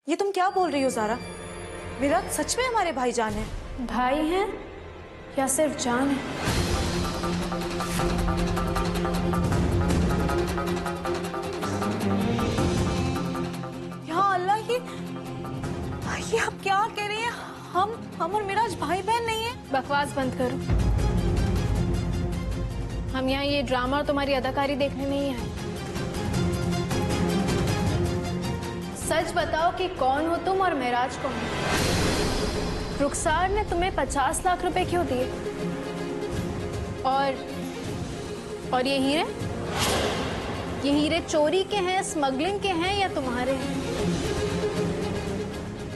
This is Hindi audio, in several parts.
ये तुम क्या बोल रही हो ज़ारा? विराट सच में हमारे भाईजान है? भाई हैं या सिर्फ जान है? या अल्लाह, ये आप क्या कह रही हैं? हम और मिराज भाई बहन नहीं है? बकवास बंद करो। हम यहाँ ये ड्रामा और तुम्हारी अदाकारी देखने नहीं आए। सच बताओ कि कौन हो तुम और मेराज कौन है? रुखसार ने तुम्हें 50 लाख रुपए क्यों दिए? और ये हीरे? ये हीरे चोरी के हैं, स्मगलिंग के हैं या तुम्हारे हैं?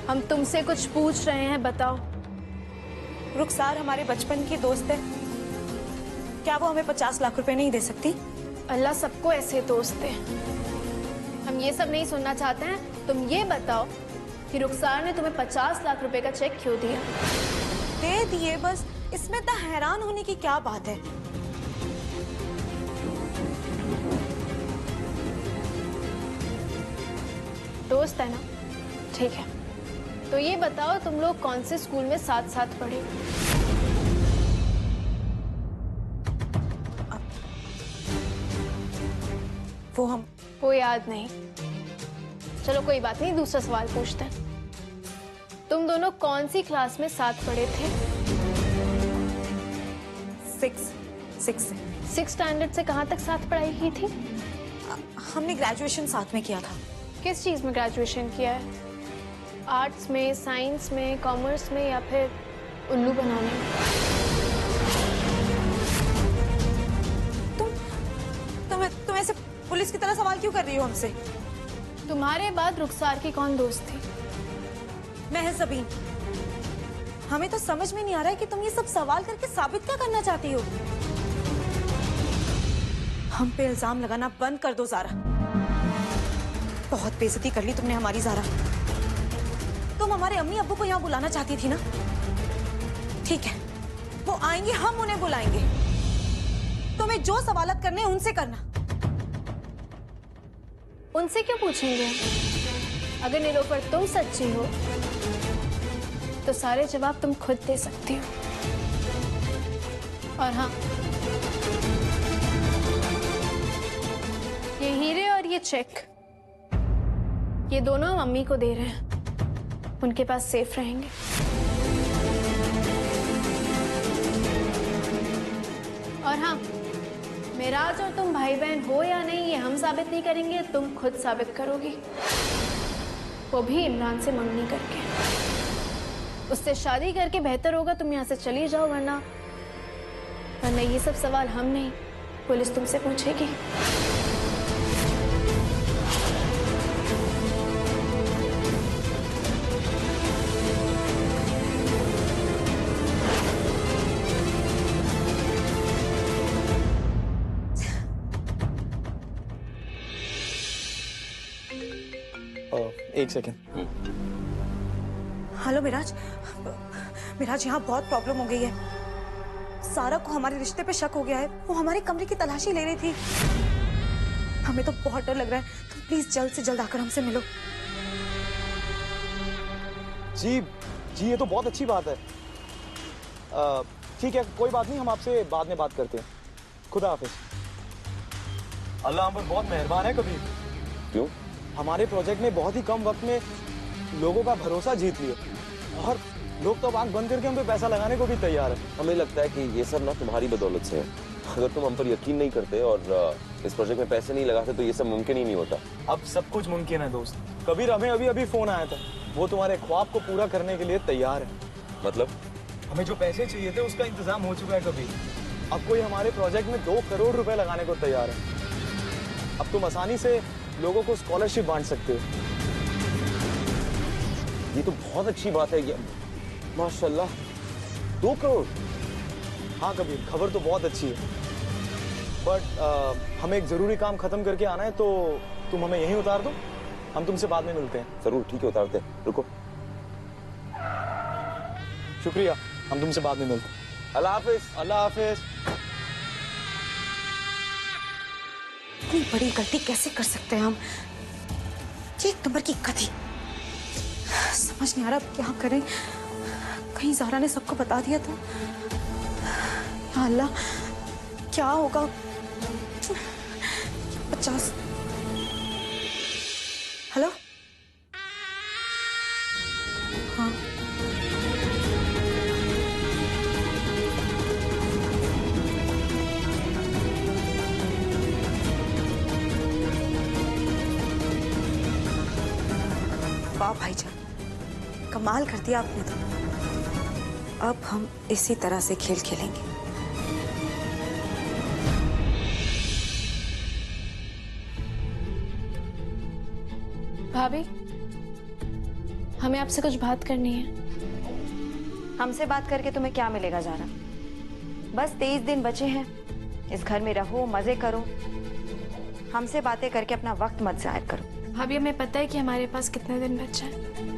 हम तुमसे कुछ पूछ रहे हैं, बताओ। रुखसार हमारे बचपन की दोस्त है, क्या वो हमें 50 लाख रुपए नहीं दे सकती? अल्लाह सबको ऐसे दोस्त है। हम ये सब नहीं सुनना चाहते हैं। तुम ये बताओ कि रुखसार ने तुम्हें 50 लाख रुपए का चेक क्यों दिया? दे दिए बस, इसमें इतना हैरान होने की क्या बात है? दोस्त है ना, ठीक है। तो ये बताओ तुम लोग कौन से स्कूल में साथ साथ पढ़े? वो याद नहीं। चलो कोई बात नहीं, दूसरा सवाल पूछते हैं। तुम दोनों कौन सी क्लास में साथ पढ़े थे? 6 स्टैंडर्ड से कहाँ तक साथ पढ़ाई की थी? हमने ग्रेजुएशन साथ में किया था। किस चीज में ग्रेजुएशन किया है? आर्ट्स में, साइंस में, कॉमर्स में या फिर उल्लू बनाने में? तुम ऐसे पुलिस की तरह सवाल क्यों कर रही हो हमसे? तुम्हारे बाद रुखसार की कौन दोस्त थी? महज़बीन। हमें तो समझ में नहीं आ रहा है कि तुम ये सब सवाल करके साबित क्या करना चाहती हो? हम पे इल्जाम लगाना बंद कर दो ज़ारा। बहुत बेइज्जती कर ली तुमने हमारी ज़ारा। तुम हमारे अम्मी अब्बू को यहाँ बुलाना चाहती थी ना? ठीक है, वो आएंगे, हम उन्हें बुलाएंगे। तुम्हें जो सवालत करने उनसे करना। उनसे क्यों पूछेंगे? अगर निलोफर तुम सच्ची हो तो सारे जवाब तुम खुद दे सकती हो। और हाँ, ये हीरे और ये चेक, ये दोनों हम अम्मी को दे रहे हैं। उनके पास सेफ रहेंगे। और हाँ, मेराज और तुम भाई बहन हो या नहीं ये हम साबित नहीं करेंगे, तुम खुद साबित करोगी। वो भी इमरान से मंगनी करके। उससे शादी करके बेहतर होगा तुम यहाँ से चली जाओ, वरना ये सब सवाल हम नहीं, पुलिस तुमसे पूछेगी। एक सेकेंड। हेलो मिराज। मिराज, यहाँ बहुत प्रॉब्लम हो गई है। सारा को हमारे रिश्ते पे शक हो गया है। वो हमारे कमरे की तलाशी ले रही थी। हमें तो बहुत डर लग रहा है। तुम प्लीज जल्द से जल्द आकर हमसे मिलो। जी, ये तो बहुत अच्छी बात है। ठीक है, कोई बात नहीं, हम आपसे बाद में बात करते हैं। खुदा हाफिज। अल्लाह हम पर बहुत मेहरबान है। कभी क्यों? हमारे प्रोजेक्ट में बहुत ही कम वक्त में लोगों का भरोसा जीत लिया, और लोग तो आंख बंद करके हम पे पैसा लगाने को भी तैयार है। हमें लगता है कि ये सब ना तुम्हारी बदौलत से है। अगर तुम हम पर यकीन नहीं करते और इस प्रोजेक्ट में पैसे नहीं लगाते तो ये सब मुमकिन ही नहीं होता। अब सब कुछ मुमकिन है दोस्त। कबीर, हमें अभी फोन आया था, वो तुम्हारे ख्वाब को पूरा करने के लिए तैयार है। मतलब? हमें जो पैसे चाहिए थे उसका इंतजाम हो चुका है कबीर। अब कोई हमारे प्रोजेक्ट में 2 करोड़ रुपए लगाने को तैयार है। अब तुम आसानी से लोगों को स्कॉलरशिप बांट सकते हो। ये तो बहुत अच्छी बात है। माशाल्लाह, 2 करोड़। हाँ कबीर, खबर तो बहुत अच्छी है, बट हमें एक जरूरी काम खत्म करके आना है, तो तुम हमें यहीं उतार दो। हम तुमसे बाद में मिलते हैं। जरूर, ठीक है, उतारते हैं। रुको। शुक्रिया, हम तुमसे बाद में मिलते हैं। अल्लाह हाफिज। अल्लाह हाफिज। इतनी बड़ी गलती कैसे कर सकते हैं हम? एक नंबर की गधी। समझ नहीं आ रहा अब क्या करें। कहीं ज़ारा ने सबको बता दिया तो या अल्लाह क्या होगा। 50। हेलो, हाँ वाह भाईजान, कमाल कर दिया आपने तो। अब हम इसी तरह से खेल खेलेंगे। भाभी, हमें आपसे कुछ बात करनी है। हमसे बात करके तुम्हें क्या मिलेगा ज़ारा? बस 23 दिन बचे हैं, इस घर में रहो, मजे करो, हमसे बातें करके अपना वक्त मत ज़ाया करो। भाभी, हमें पता है कि हमारे पास कितने दिन बचे हैं।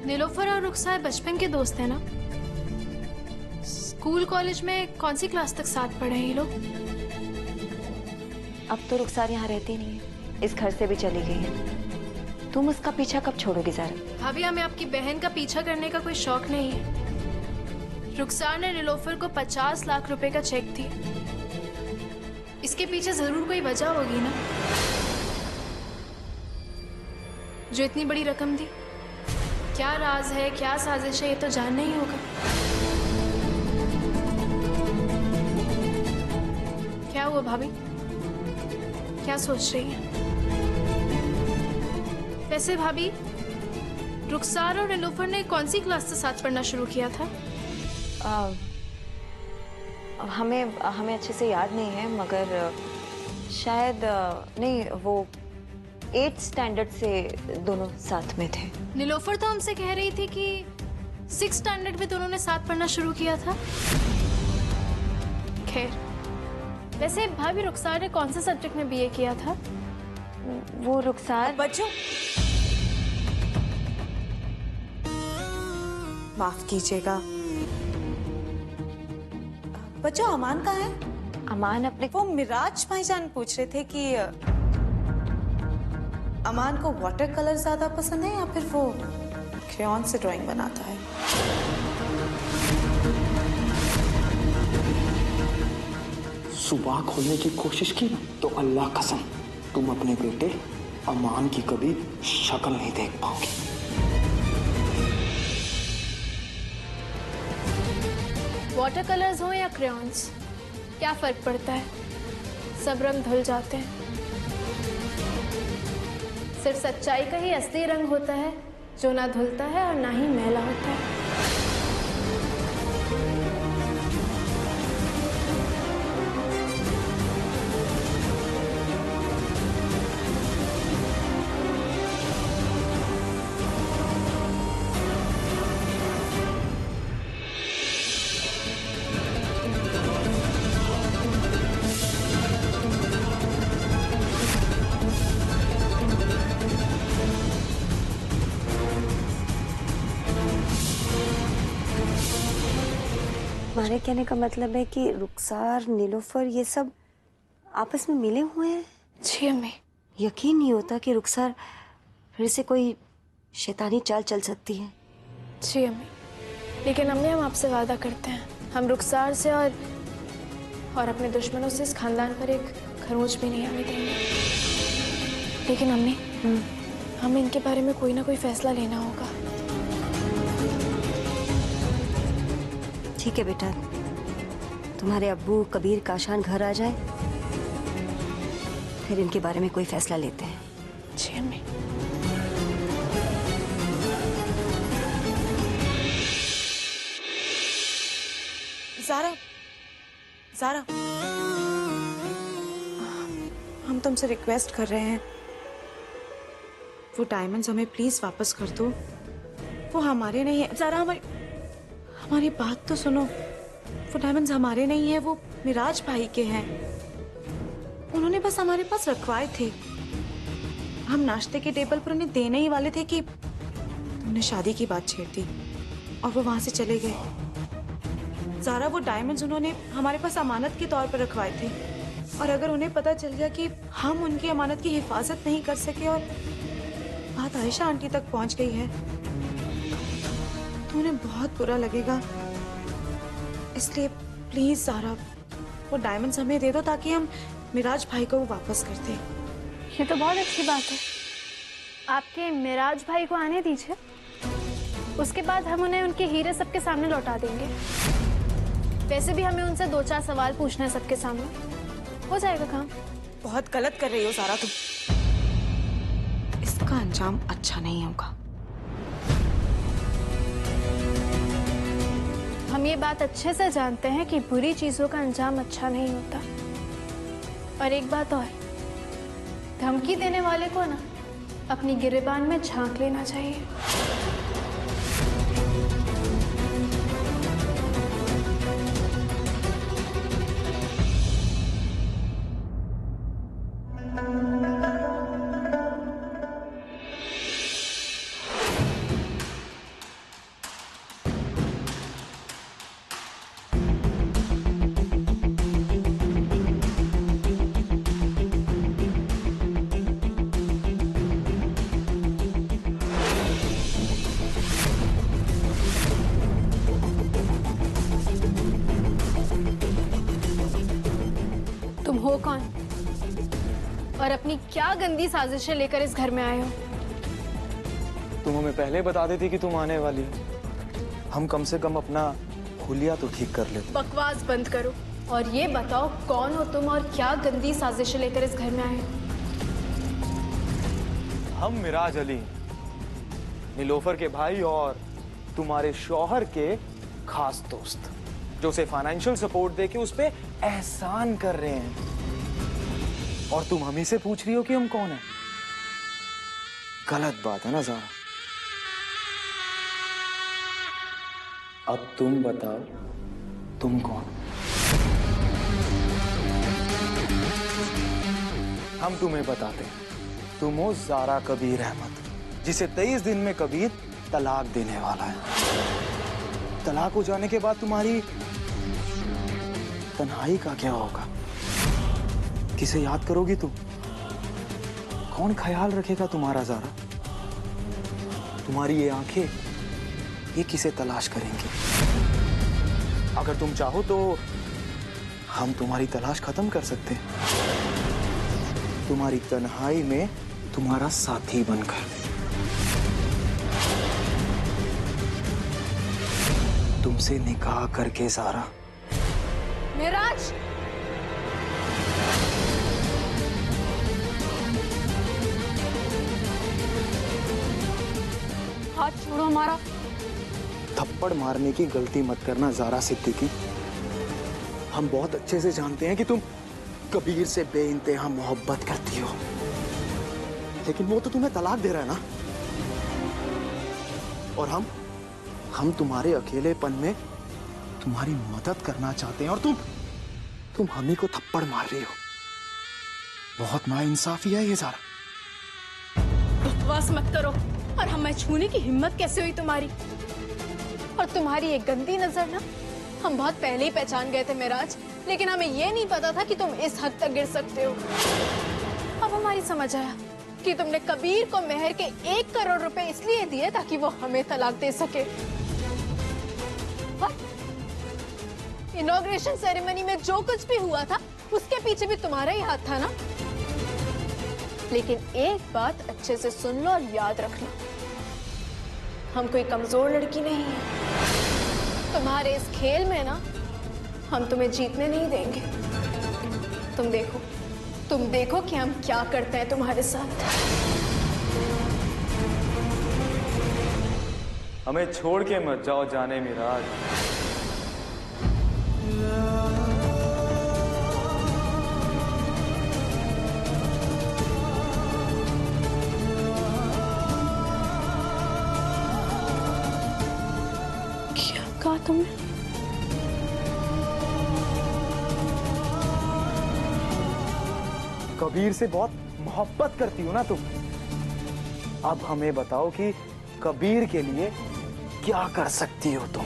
नीलोफर और रुखसार बचपन के दोस्त हैं ना? स्कूल कॉलेज में कौन सी क्लास तक साथ पढ़े हैं ये लोग? अब तो रुखसार यहाँ रहती नहीं है, इस घर से भी चली गई है। तुम उसका पीछा कब छोड़ोगी ज़ारा? भाभी, हमें आपकी बहन का पीछा करने का कोई शौक नहीं है। रुखसार ने नीलोफर को 50 लाख रुपए का चेक दिया। इसके पीछे जरूर कोई वजह होगी ना, जो इतनी बड़ी रकम दी। क्या राज है, क्या साजिश है, ये तो जानना ही होगा। क्या हुआ भाभी, क्या सोच रही हैं? वैसे भाभी, रुखसार और नीलोफर ने कौन सी क्लास से साथ पढ़ना शुरू किया था? हमें अच्छे से याद नहीं है, मगर शायद नहीं, वो 8th स्टैंडर्ड से दोनों साथ में थे। नीलोफर तो हमसे कह रही थी कि 6th स्टैंडर्ड में दोनों ने साथ पढ़ना शुरू किया था। खैर, वैसे भाभी, रुखसार ने कौन से सब्जेक्ट में बीए किया था? वो रुखसार बच्चों, माफ कीजिएगा, बच्चों अमान कहाँ है? अमान अपने वो मिराज भाईजान पूछ रहे थे कि अमान को वाटर कलर ज्यादा पसंद है या फिर वो क्रेयॉन से ड्राइंग बनाता है। सुबह खोलने की कोशिश की ना तो अल्लाह कसम तुम अपने बेटे अमान की कभी शक्ल नहीं देख पाओगी। वाटर कलर्स हो या क्रेयॉन्स, क्या फर्क पड़ता है? सब रंग धुल जाते हैं। सिर्फ सच्चाई का ही असली रंग होता है, जो ना धुलता है और ना ही मैला होता है। हमारे कहने का मतलब है कि रुखसार, नीलोफर ये सब आपस में मिले हुए हैं। जी अम्मी। यकीन नहीं होता कि रुखसार फिर से कोई शैतानी चाल चल सकती है। जी अम्मी, लेकिन अम्मी, हम आपसे वादा करते हैं, हम रुखसार से और अपने दुश्मनों से इस खानदान पर एक खरोंच भी नहीं आने देंगे। लेकिन अम्मी, हमें इनके बारे में कोई ना कोई फैसला लेना होगा। ठीक है बेटा, तुम्हारे अब्बू कबीर काशान घर आ जाए, फिर इनके बारे में कोई फैसला लेते हैं। जी अम्मी। ज़ारा, ज़ारा, हम तुमसे रिक्वेस्ट कर रहे हैं, वो डायमंड्स हमें प्लीज वापस कर दो। वो हमारे नहीं है ज़ारा, हमारी बात तो सुनो। वो डायमंड्स हमारे नहीं है, वो मिराज भाई के हैं। उन्होंने बस हमारे पास रखवाए थे। हम नाश्ते के टेबल पर उन्हें देने ही वाले थे कि तुमने शादी की बात छेड़ दी और वो वहां से चले गए। ज़ारा, वो डायमंड्स उन्होंने हमारे पास अमानत के तौर पर रखवाए थे, और अगर उन्हें पता चल गया कि हम उनकी अमानत की हिफाजत नहीं कर सके और बात आयशा आंटी तक पहुंच गई है तो उन्हें बहुत बुरा लगेगा। इसलिए प्लीज सारा वो डायमंड्स हमें दे दो ताकि हम मिराज भाई को वापस कर दें। ये तो बहुत अच्छी बात है। आपके मिराज भाई को आने दीजिए, उसके बाद हम उन्हें उनके हीरे सबके सामने लौटा देंगे। वैसे भी हमें उनसे 2-4 सवाल पूछने हैं सबके सामने, हो जाएगा काम। बहुत गलत कर रही हो सारा तुम। इसका अंजाम अच्छा नहीं होगा। हम ये बात अच्छे से जानते हैं कि बुरी चीजों का अंजाम अच्छा नहीं होता। और एक बात और, धमकी देने वाले को ना अपनी गिरेबान में झांक लेना चाहिए। तुम हो कौन और अपनी क्या गंदी साजिशें लेकर इस घर में आए हो? तुम हमें पहले बता देती कि तुम आने वाली हो, हम कम से कम अपना हुलिया तो ठीक कर लेते। बकवास बंद करो और ये बताओ कौन हो तुम और क्या गंदी साजिशें लेकर इस घर में आए हो? हम मिराज अली, नीलोफर के भाई और तुम्हारे शौहर के खास दोस्त, जो उसे फाइनेंशियल सपोर्ट देके उस पे एहसान कर रहे हैं। और तुम हम ही से पूछ रही हो कि हम कौन हैं? गलत बात है ना ज़ारा? अब तुम बताओ तुम कौन? हम तुम्हें बताते हैं, तुम हो ज़ारा कबीर अहमद, जिसे 23 दिन में कबीर तलाक देने वाला है। तलाक हो जाने के बाद तुम्हारी तन्हाई का क्या होगा? किसे याद करोगी तुम? कौन ख्याल रखेगा तुम्हारा ज़ारा? तुम्हारी ये आंखें, ये किसे तलाश करेंगी? अगर तुम चाहो तो हम तुम्हारी तलाश खत्म कर सकते हैं, तुम्हारी तन्हाई में तुम्हारा साथी बनकर। तुमसे निकाह करके ज़ारा। मिराज, हाथ छोड़ो हमारा। थप्पड़ मारने की गलती मत करना ज़ारा सिद्दीकी। हम बहुत अच्छे से जानते हैं कि तुम कबीर से बेइंतहा मोहब्बत करती हो, लेकिन वो तो तुम्हें तलाक दे रहा है ना। और हम तुम्हारे अकेलेपन में तुम्हारी मदद करना चाहते हैं और तुम हम ही को थप्पड़ मार रही हो। बहुत नाइंसाफी है ये ज़ारा। बकवास मत करो। और हमें छूने की हिम्मत कैसे हुई तुम्हारी? और तुम्हारी एक गंदी नजर ना हम बहुत पहले ही पहचान गए थे मिराज, लेकिन हमें ये नहीं पता था कि तुम इस हद तक गिर सकते हो। अब हमारी समझ आया कि तुमने कबीर को मेहर के 1 करोड़ रुपए इसलिए दिए ताकि वो हमें तलाक दे सके। इनॉग्रेशन सेरेमनी में जो कुछ भी हुआ था उसके पीछे भी तुम्हारा ही हाथ था ना। लेकिन एक बात अच्छे से सुन लो और याद रखना, हम कोई कमजोर लड़की नहीं है। तुम्हारे इस खेल में ना हम तुम्हें जीतने नहीं देंगे। तुम देखो कि हम क्या करते हैं तुम्हारे साथ। हमें छोड़ के मत जाओ जाने मिराज। क्या कहा तुमने? कबीर से बहुत मोहब्बत करती हो ना तुम। अब हमें बताओ कि कबीर के लिए क्या कर सकती हो तुम?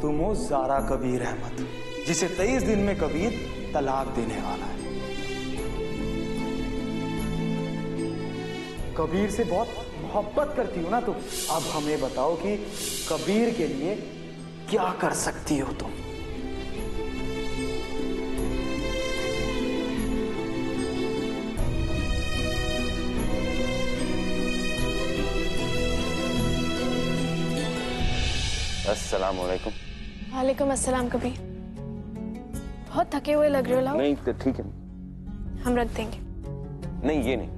तुम हो जारा कबीर अहमद, जिसे 23 दिन में कबीर तलाक देने वाला है। कबीर से बहुत मोहब्बत करती हो ना तुम। अब हमें बताओ कि कबीर के लिए क्या कर सकती हो तुम। अस्सलाम वालेकुम। वालेकुम अस्सलाम। कबीर, बहुत थके हुए लग रहे हो। लाओ, नहीं तो ठीक है। हम रख देंगे। नहीं ये नहीं,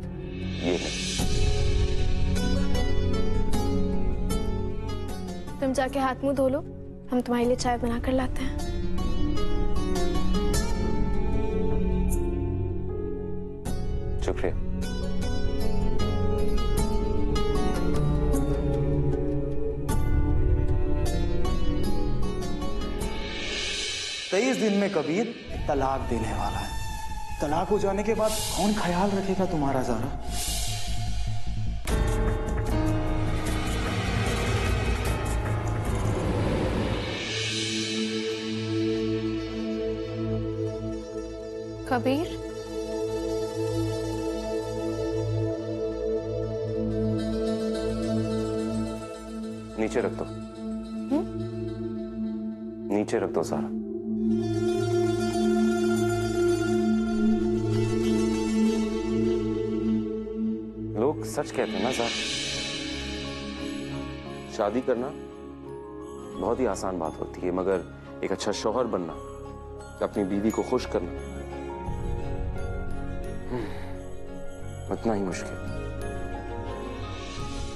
ये नहीं। तुम जाके हाथ मुंह धो लो, हम तुम्हारे लिए चाय बना कर लाते हैं। शुक्रिया। तेईस दिन में कबीर तलाक देने वाला है। तलाक हो जाने के बाद कौन ख्याल रखेगा तुम्हारा ज़ारा? कबीर, नीचे रख दो। नीचे रख दो सारा। लोग सच कहते हैं ना सर, शादी करना बहुत ही आसान बात होती है, मगर एक अच्छा शौहर बनना, अपनी बीवी को खुश करना, उतना ही मुश्किल।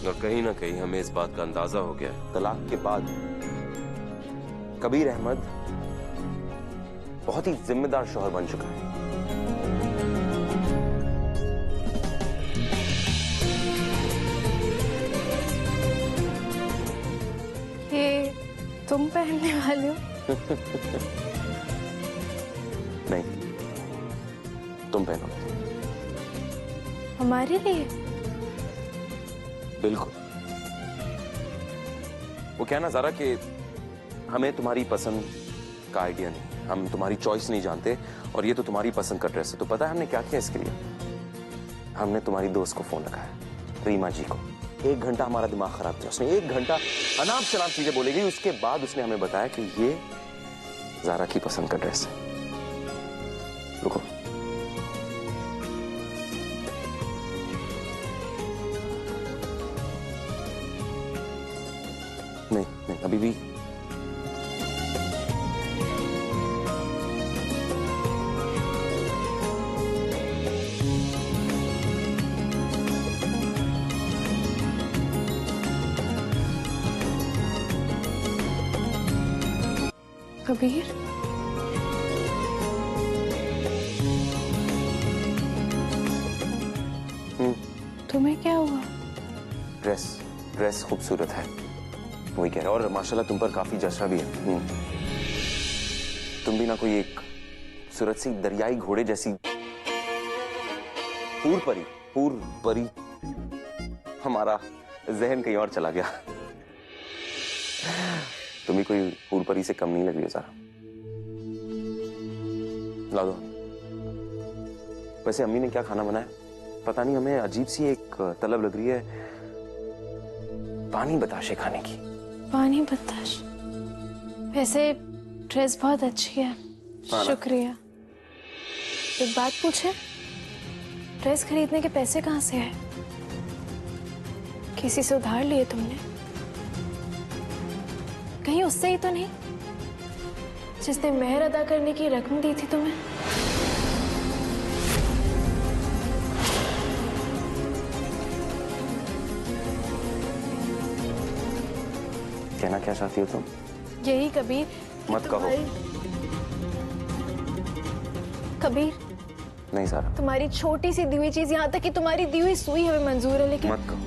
और कहीं ना कहीं हमें इस बात का अंदाजा हो गया है, तलाक के बाद कबीर अहमद बहुत ही जिम्मेदार शौहर बन चुका है। ये तुम पहनने वाले हो? नहीं, तुम पहनो। हमारे लिए? बिल्कुल। वो क्या ना ज़ारा कि हमें तुम्हारी पसंद का आइडिया नहीं, हम तुम्हारी चॉइस नहीं जानते, और ये तो तुम्हारी पसंद का ड्रेस है। तो पता है हमने क्या किया इसके लिए? हमने तुम्हारी दोस्त को फोन लगाया, रीमा जी को। 1 घंटा हमारा दिमाग खराब किया उसने। 1 घंटा अनाप शनाप चीजें बोलेगी, उसके बाद उसने हमें बताया कि ये ज़ारा की पसंद का ड्रेस है। रुको, नहीं नहीं, अभी भी कबीर, तुम्हें क्या हुआ? ड्रेस खूबसूरत है, वही कह रहा। और माशाल्लाह तुम पर काफी जशा भी है। तुम भी ना कोई एक खूबसूरत सी दरियाई घोड़े जैसी हूर परी। हमारा जहन कहीं और चला गया। तुम भी कोई हूर परी से कम नहीं लग रही हो ज़ारा। ला दो। वैसे अम्मी ने क्या खाना बनाया? पता नहीं, हमें अजीब सी एक तलब लग रही है पानी बताशे खाने की। पानी बताश? वैसे ड्रेस बहुत अच्छी है, शुक्रिया। एक बात पूछे, ड्रेस खरीदने के पैसे कहाँ से आए? किसी से उधार लिए तुमने? कहीं उससे ही तो नहीं जिसने मेहर अदा करने की रकम दी थी तुम्हें? कहना क्या चाहती हो तुम? यही कबीर। मत कहो। कबीर, नहीं ज़ारा, तुम्हारी छोटी सी दी हुई चीज, यहाँ तक कि तुम्हारी दी हुई सुई हमें मंजूर है, लेकिन मत कहो।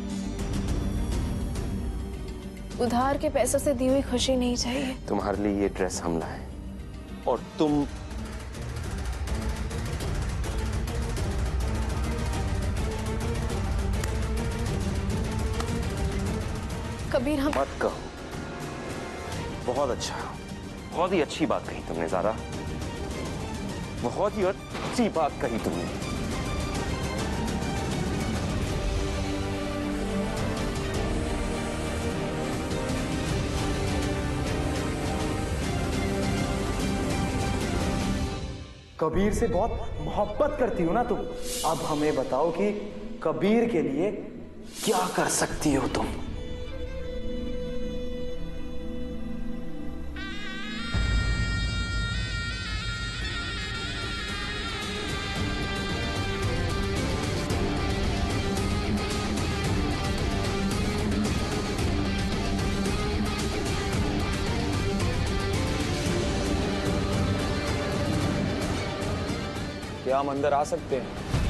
उधार के पैसों से दी हुई खुशी नहीं चाहिए। तुम्हारे लिए ये ड्रेस हम लाए, और तुम कबीर हम मत कहो। बहुत अच्छा, बहुत ही अच्छी बात कही तुमने ज़ारा, बहुत ही अच्छी बात कही तुमने। कबीर से बहुत मोहब्बत करती हो ना तुम। अब हमें बताओ कि कबीर के लिए क्या कर सकती हो तुम। क्या हम अंदर आ सकते हैं?